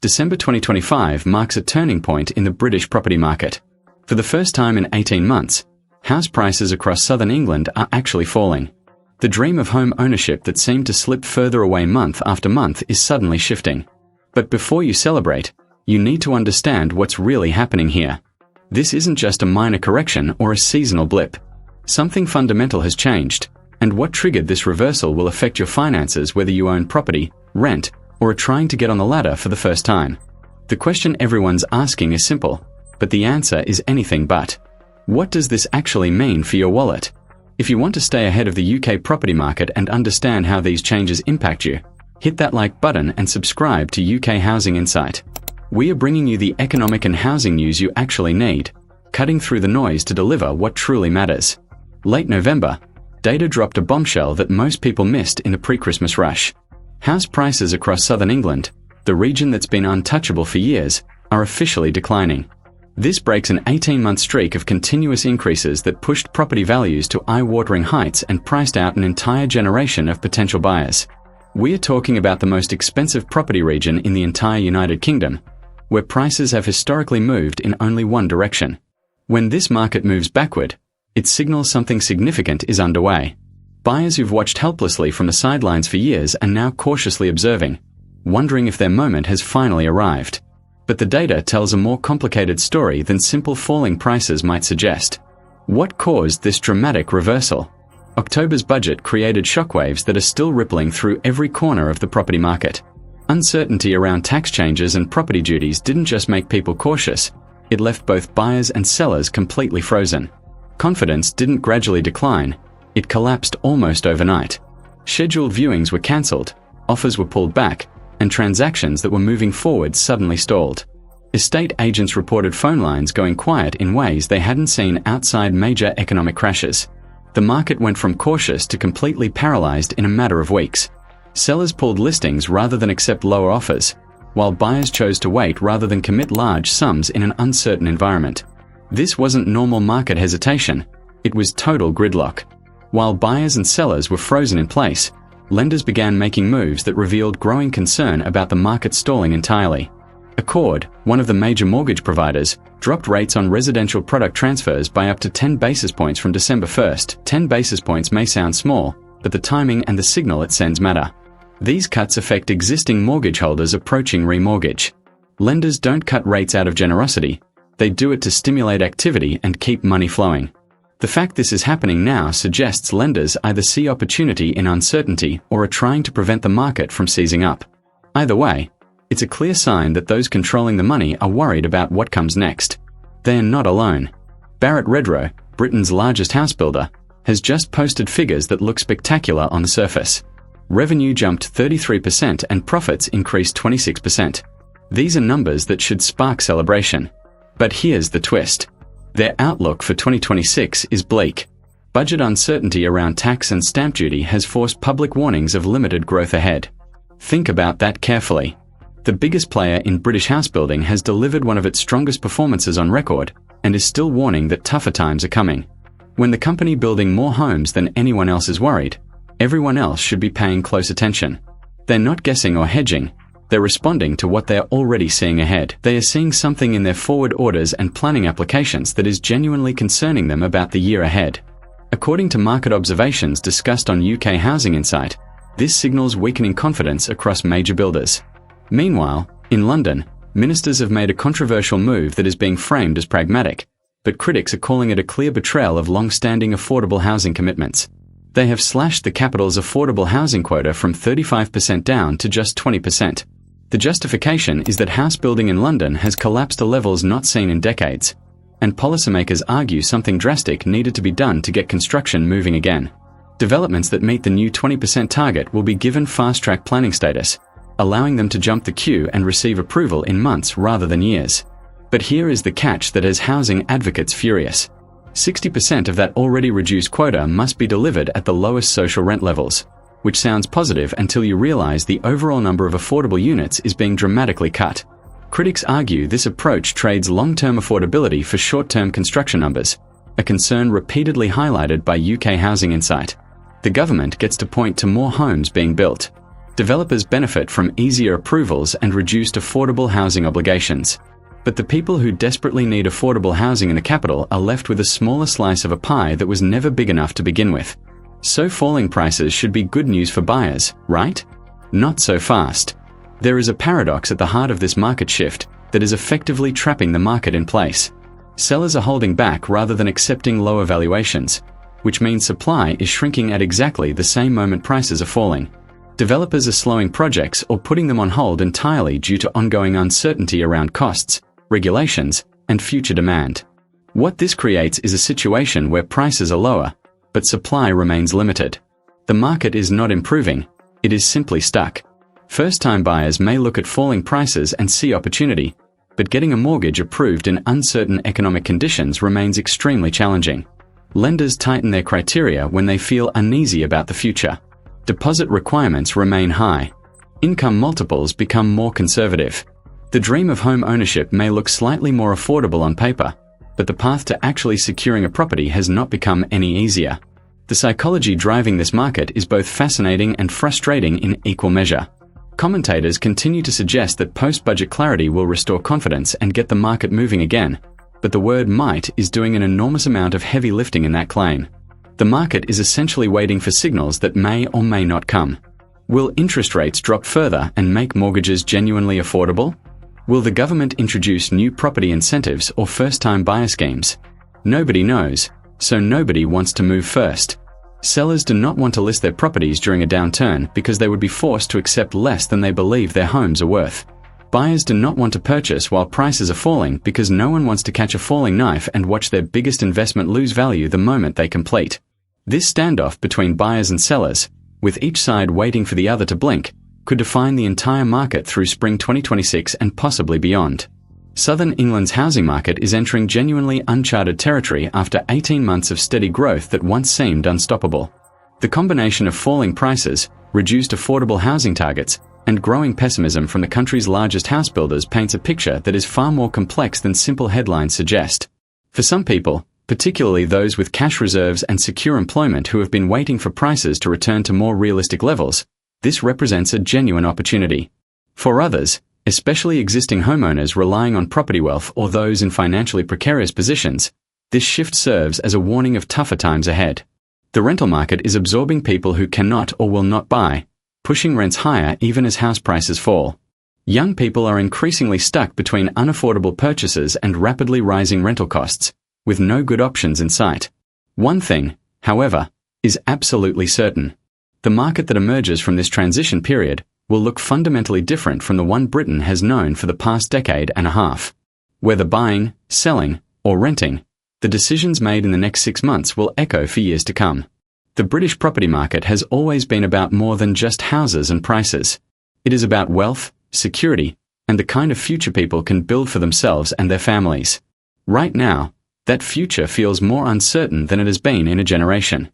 December 2025 marks a turning point in the British property market. For the first time in 18 months, house prices across southern England are actually falling. The dream of home ownership that seemed to slip further away month after month is suddenly shifting. But before you celebrate, you need to understand what's really happening here. This isn't just a minor correction or a seasonal blip. Something fundamental has changed, and what triggered this reversal will affect your finances whether you own property, rent, or are trying to get on the ladder for the first time. The question everyone's asking is simple, but the answer is anything but. What does this actually mean for your wallet? If you want to stay ahead of the UK property market and understand how these changes impact you, hit that like button and subscribe to UK Housing Insight. We are bringing you the economic and housing news you actually need, cutting through the noise to deliver what truly matters. Late November, data dropped a bombshell that most people missed in the pre-Christmas rush. House prices across southern England, the region that's been untouchable for years, are officially declining. This breaks an 18-month streak of continuous increases that pushed property values to eye-watering heights and priced out an entire generation of potential buyers. We are talking about the most expensive property region in the entire United Kingdom, where prices have historically moved in only one direction. When this market moves backward, it signals something significant is underway. Buyers who've watched helplessly from the sidelines for years are now cautiously observing, wondering if their moment has finally arrived. But the data tells a more complicated story than simple falling prices might suggest. What caused this dramatic reversal? October's budget created shockwaves that are still rippling through every corner of the property market. Uncertainty around tax changes and property duties didn't just make people cautious, it left both buyers and sellers completely frozen. Confidence didn't gradually decline, it collapsed almost overnight. Scheduled viewings were cancelled, offers were pulled back, and transactions that were moving forward suddenly stalled. Estate agents reported phone lines going quiet in ways they hadn't seen outside major economic crashes. The market went from cautious to completely paralyzed in a matter of weeks. Sellers pulled listings rather than accept lower offers, while buyers chose to wait rather than commit large sums in an uncertain environment. This wasn't normal market hesitation, it was total gridlock. While buyers and sellers were frozen in place, lenders began making moves that revealed growing concern about the market stalling entirely. Accord, one of the major mortgage providers, dropped rates on residential product transfers by up to 10 basis points from December 1st. 10 basis points may sound small, but the timing and the signal it sends matter. These cuts affect existing mortgage holders approaching remortgage. Lenders don't cut rates out of generosity, they do it to stimulate activity and keep money flowing. The fact this is happening now suggests lenders either see opportunity in uncertainty or are trying to prevent the market from seizing up. Either way, it's a clear sign that those controlling the money are worried about what comes next. They're not alone. Barratt Redrow, Britain's largest house builder, has just posted figures that look spectacular on the surface. Revenue jumped 33% and profits increased 26%. These are numbers that should spark celebration. But here's the twist. Their outlook for 2026 is bleak. Budget uncertainty around tax and stamp duty has forced public warnings of limited growth ahead. Think about that carefully. The biggest player in British house building has delivered one of its strongest performances on record and is still warning that tougher times are coming. When the company building more homes than anyone else is worried, everyone else should be paying close attention. They're not guessing or hedging. They're responding to what they're already seeing ahead. They are seeing something in their forward orders and planning applications that is genuinely concerning them about the year ahead. According to market observations discussed on UK Housing Insight, this signals weakening confidence across major builders. Meanwhile, in London, ministers have made a controversial move that is being framed as pragmatic, but critics are calling it a clear betrayal of long-standing affordable housing commitments. They have slashed the capital's affordable housing quota from 35% down to just 20%. The justification is that house building in London has collapsed to levels not seen in decades, and policymakers argue something drastic needed to be done to get construction moving again. Developments that meet the new 20% target will be given fast-track planning status, allowing them to jump the queue and receive approval in months rather than years. But here is the catch that has housing advocates furious. 60% of that already reduced quota must be delivered at the lowest social rent levels, which sounds positive until you realize the overall number of affordable units is being dramatically cut. Critics argue this approach trades long-term affordability for short-term construction numbers, a concern repeatedly highlighted by UK Housing Insight. The government gets to point to more homes being built. Developers benefit from easier approvals and reduced affordable housing obligations. But the people who desperately need affordable housing in the capital are left with a smaller slice of a pie that was never big enough to begin with. So falling prices should be good news for buyers, right? Not so fast. There is a paradox at the heart of this market shift that is effectively trapping the market in place. Sellers are holding back rather than accepting lower valuations, which means supply is shrinking at exactly the same moment prices are falling. Developers are slowing projects or putting them on hold entirely due to ongoing uncertainty around costs, regulations, and future demand. What this creates is a situation where prices are lower, but supply remains limited. The market is not improving, it is simply stuck. First-time buyers may look at falling prices and see opportunity, but getting a mortgage approved in uncertain economic conditions remains extremely challenging. Lenders tighten their criteria when they feel uneasy about the future. Deposit requirements remain high. Income multiples become more conservative. The dream of home ownership may look slightly more affordable on paper, but the path to actually securing a property has not become any easier. The psychology driving this market is both fascinating and frustrating in equal measure. Commentators continue to suggest that post-budget clarity will restore confidence and get the market moving again, but the word might is doing an enormous amount of heavy lifting in that claim. The market is essentially waiting for signals that may or may not come. Will interest rates drop further and make mortgages genuinely affordable? Will the government introduce new property incentives or first-time buyer schemes? Nobody knows, so nobody wants to move first. Sellers do not want to list their properties during a downturn because they would be forced to accept less than they believe their homes are worth. Buyers do not want to purchase while prices are falling because no one wants to catch a falling knife and watch their biggest investment lose value the moment they complete. This standoff between buyers and sellers, with each side waiting for the other to blink, could define the entire market through spring 2026 and possibly beyond. Southern England's housing market is entering genuinely uncharted territory after 18 months of steady growth that once seemed unstoppable. The combination of falling prices, reduced affordable housing targets, and growing pessimism from the country's largest house builders paints a picture that is far more complex than simple headlines suggest. For some people, particularly those with cash reserves and secure employment who have been waiting for prices to return to more realistic levels, this represents a genuine opportunity. For others, especially existing homeowners relying on property wealth or those in financially precarious positions, this shift serves as a warning of tougher times ahead. The rental market is absorbing people who cannot or will not buy, pushing rents higher even as house prices fall. Young people are increasingly stuck between unaffordable purchases and rapidly rising rental costs, with no good options in sight. One thing, however, is absolutely certain. The market that emerges from this transition period will look fundamentally different from the one Britain has known for the past decade and a half. Whether buying, selling, or renting, the decisions made in the next 6 months will echo for years to come. The British property market has always been about more than just houses and prices. It is about wealth, security, and the kind of future people can build for themselves and their families. Right now, that future feels more uncertain than it has been in a generation.